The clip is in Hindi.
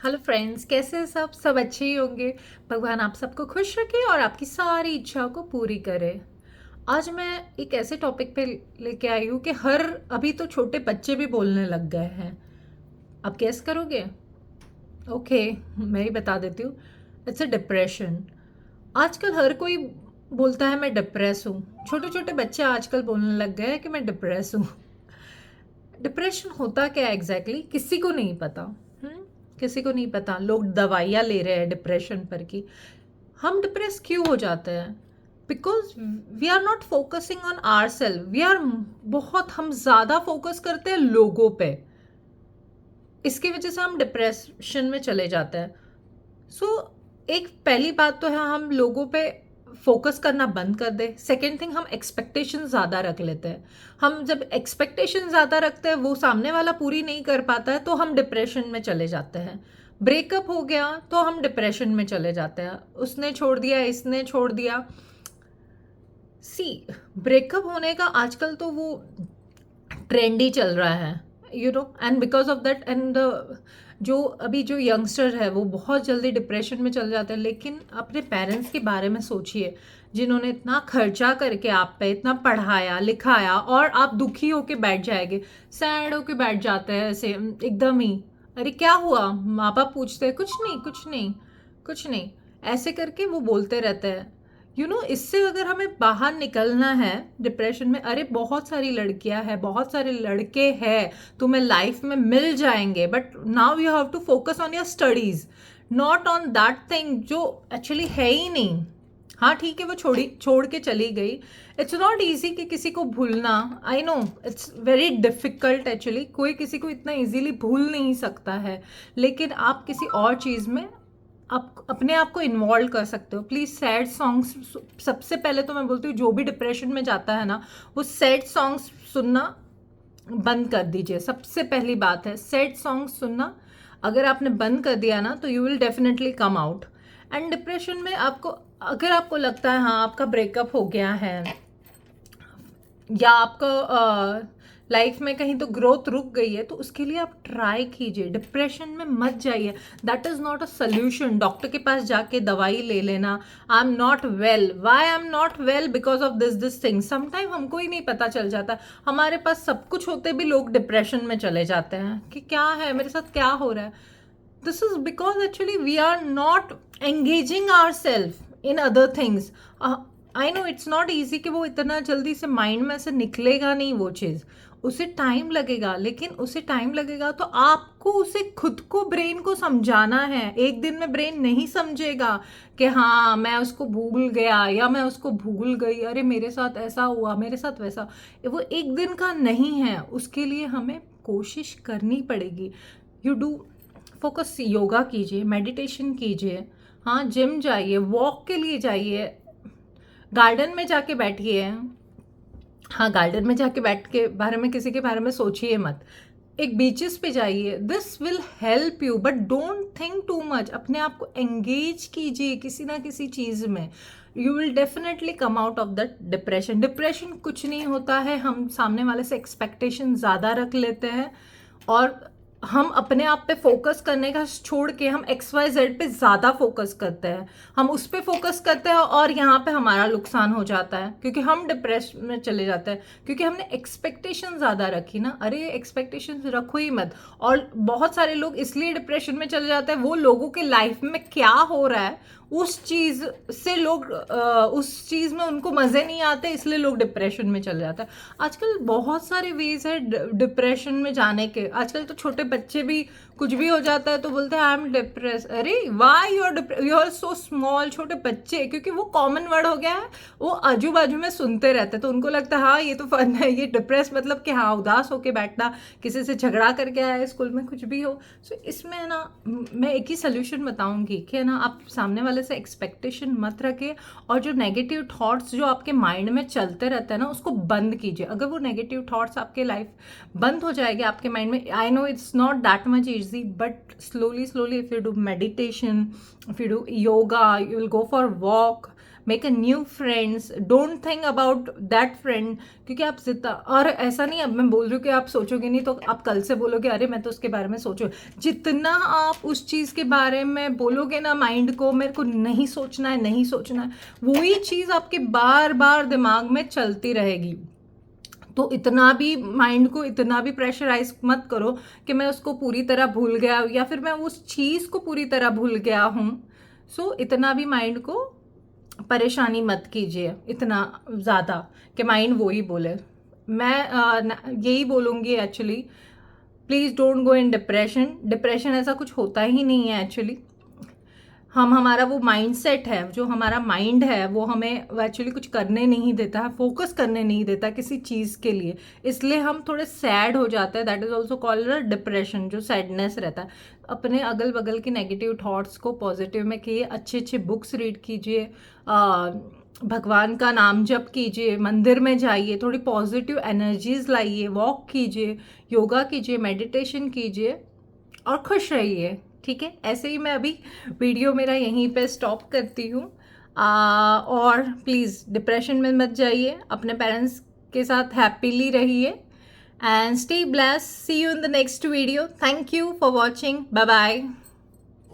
हेलो फ्रेंड्स, कैसे हैं सब अच्छे ही होंगे। भगवान आप सबको खुश रखे और आपकी सारी इच्छाओं को पूरी करे। आज मैं एक ऐसे टॉपिक पे लेके आई हूँ कि अभी तो छोटे बच्चे भी बोलने लग गए हैं। आप गेस करोगे? ओके, मैं ही बता देती हूँ। It's a depression. आजकल हर कोई बोलता है मैं डिप्रेस हूँ। छोटे छोटे बच्चे आजकल बोलने लग गए हैं कि मैं डिप्रेस हूँ। डिप्रेशन होता क्या है एग्जैक्टली किसी को नहीं पता। हम्म किसी को नहीं पता। लोग दवाइयाँ ले रहे हैं डिप्रेशन पर की। हम डिप्रेस क्यों हो जाते हैं? Because we are not focusing on our self. हम ज़्यादा फोकस करते हैं लोगों पे। इसकी वजह से हम डिप्रेशन में चले जाते हैं। सो एक पहली बात तो है हम लोगों पे फोकस करना बंद कर दे। सेकेंड थिंग, हम एक्सपेक्टेशन ज़्यादा रख लेते हैं। हम जब एक्सपेक्टेशन ज़्यादा रखते हैं, वो सामने वाला पूरी नहीं कर पाता है, तो हम डिप्रेशन में चले जाते हैं। ब्रेकअप हो गया तो हम डिप्रेशन में चले जाते हैं। उसने छोड़ दिया, इसने छोड़ दिया। सी, ब्रेकअप होने का आजकल तो वो ट्रेंड ही चल रहा है, and because of that and जो अभी जो यंगस्टर है वो बहुत जल्दी डिप्रेशन में चल जाते हैं। लेकिन अपने पेरेंट्स के बारे में सोचिए, जिन्होंने इतना खर्चा करके आप पे इतना पढ़ाया लिखाया, और आप दुखी होके बैठ जाएंगे, सैड होके बैठ जाते हैं ऐसे एकदम ही। अरे क्या हुआ? माँ बाप पूछते हैं, कुछ नहीं कुछ नहीं कुछ नहीं, ऐसे करके वो बोलते रहते हैं। इससे अगर हमें बाहर निकलना है डिप्रेशन में, अरे बहुत सारी लड़कियां हैं, बहुत सारे लड़के हैं, तुम्हें लाइफ में मिल जाएंगे, but now you have to focus on your studies, not on that thing जो एक्चुअली है ही नहीं। हाँ ठीक है, वो छोड़ के चली गई। इट्स नॉट ईजी कि किसी को भूलना। आई know it's very difficult actually, कोई किसी को इतना इजीली भूल नहीं सकता है। लेकिन आप किसी और चीज़ में आप अपने आप को इन्वॉल्व कर सकते हो। प्लीज़ सैड सॉन्ग्स, सबसे पहले तो मैं बोलती हूँ जो भी डिप्रेशन में जाता है ना, वो सैड सॉन्ग्स सुनना बंद कर दीजिए। सबसे पहली बात है सैड सॉन्ग्स सुनना। अगर आपने बंद कर दिया ना, तो you will definitely come out. And depression में अगर आपको लगता है हाँ आपका ब्रेकअप हो गया है, या आपका लाइफ में कहीं तो ग्रोथ रुक गई है, तो उसके लिए आप ट्राई कीजिए। डिप्रेशन में मत जाइए। That is not a solution. Doctor के पास जाके दवाई ले लेना, I am not well, why I am not well, because of this thing. Sometime हमको ही नहीं पता चल जाता। हमारे पास सब कुछ होते भी लोग डिप्रेशन में चले जाते हैं कि क्या है मेरे साथ, क्या हो रहा है। This is because actually we are not engaging our self in other things. I know it's not easy कि वो इतना जल्दी से माइंड में से निकलेगा नहीं वो चीज़, उसे टाइम लगेगा। लेकिन उसे टाइम लगेगा तो आपको उसे खुद को, ब्रेन को समझाना है। एक दिन में ब्रेन नहीं समझेगा कि हाँ मैं उसको भूल गया या मैं उसको भूल गई, अरे मेरे साथ ऐसा हुआ, मेरे साथ वैसा। वो एक दिन का नहीं है, उसके लिए हमें कोशिश करनी पड़ेगी। यू डू फोकस, योगा कीजिए, मेडिटेशन कीजिए, हाँ जिम जाइए, वॉक के लिए जाइए, गार्डन में जाके बैठिए। हाँ गार्डन में जाके बैठ के बारे में किसी के बारे में सोचिए मत। एक बीचेस पे जाइए, this will help you, but don't think too much. अपने आप को एंगेज कीजिए किसी ना किसी चीज़ में। You will definitely come out of that depression. Depression कुछ नहीं होता है, हम सामने वाले से एक्सपेक्टेशन ज़्यादा रख लेते हैं, और हम अपने आप पे फोकस करने का छोड़ के हम XYZ पे ज़्यादा फोकस करते हैं। हम उस पे फोकस करते हैं और यहाँ पे हमारा नुकसान हो जाता है, क्योंकि हम डिप्रेशन में चले जाते हैं, क्योंकि हमने एक्सपेक्टेशन ज़्यादा रखी ना। अरे एक्सपेक्टेशन रखो ही मत। और बहुत सारे लोग इसलिए डिप्रेशन में चले जाते हैं, वो लोगों के लाइफ में क्या हो रहा है उस चीज़ से उस चीज़ में उनको मज़े नहीं आते, इसलिए लोग डिप्रेशन में चले जाते हैं। आजकल बहुत सारे वेज है डिप्रेशन में जाने के। आजकल तो छोटे बच्चे भी कुछ भी हो जाता है तो बोलते हैं आई एम डिप्रेस। अरे why you are so small. छोटे बच्चे, क्योंकि वो कॉमन वर्ड हो गया है, वो आजू बाजू में सुनते रहते हैं, तो उनको लगता है हाँ ये तो फन है, ये डिप्रेस मतलब कि हाँ उदास होके बैठना, किसी से झगड़ा करके आया है स्कूल में, कुछ भी हो। सो इसमें है ना, मैं एक ही सोल्यूशन बताऊंगी कि है ना, आप सामने वाले से एक्सपेक्टेशन मत रखिए, और जो नेगेटिव थॉट्स जो आपके माइंड में चलते रहते हैं ना, उसको बंद कीजिए। अगर वो नेगेटिव थॉट्स आपके लाइफ बंद हो जाएंगे आपके माइंड में, आई know it's not that much easy, but slowly slowly if you do meditation, if you do yoga, you will go for walk, make a new friends, don't think about that friend, क्योंकि आप जितना, और ऐसा नहीं अब मैं बोल रही हूँ कि आप सोचोगे नहीं तो आप कल से बोलोगे अरे मैं तो उसके बारे में सोचूं, जितना आप उस चीज़ के बारे में बोलोगे ना माइंड को मेरे को नहीं सोचना है, नहीं सोचना है, वही चीज़ आपके बार बार दिमाग में चलती रहेगी। तो इतना भी माइंड को इतना भी प्रेशराइज मत करो कि मैं उसको पूरी तरह भूल गया या फिर मैं उस चीज़ को पूरी तरह भूल गया हूँ। सो इतना भी माइंड को परेशानी मत कीजिए इतना ज़्यादा कि माइंड वो ही बोले। मैं यही बोलूँगी actually, please don't go in depression. Depression ऐसा कुछ होता ही नहीं है एक्चुअली। हमारा वो माइंडसेट है, जो हमारा माइंड है वो हमें एक्चुअली कुछ करने नहीं देता है, फोकस करने नहीं देता किसी चीज़ के लिए, इसलिए हम थोड़े सैड हो जाते हैं। That is also called depression, जो सैडनेस रहता है। अपने अगल बगल की नेगेटिव थॉट्स को पॉजिटिव में किए, अच्छे अच्छे बुक्स रीड कीजिए, भगवान का नाम जप कीजिए, मंदिर में जाइए, थोड़ी पॉजिटिव एनर्जीज लाइए, वॉक कीजिए, योगा कीजिए, मेडिटेशन कीजिए और खुश रहिए। ठीक है, ऐसे ही मैं अभी वीडियो मेरा यहीं पे स्टॉप करती हूँ। और प्लीज़ डिप्रेशन में मत जाइए, अपने पेरेंट्स के साथ हैप्पीली रहिए and stay blessed. See you in the next video. Thank you for watching. Bye bye.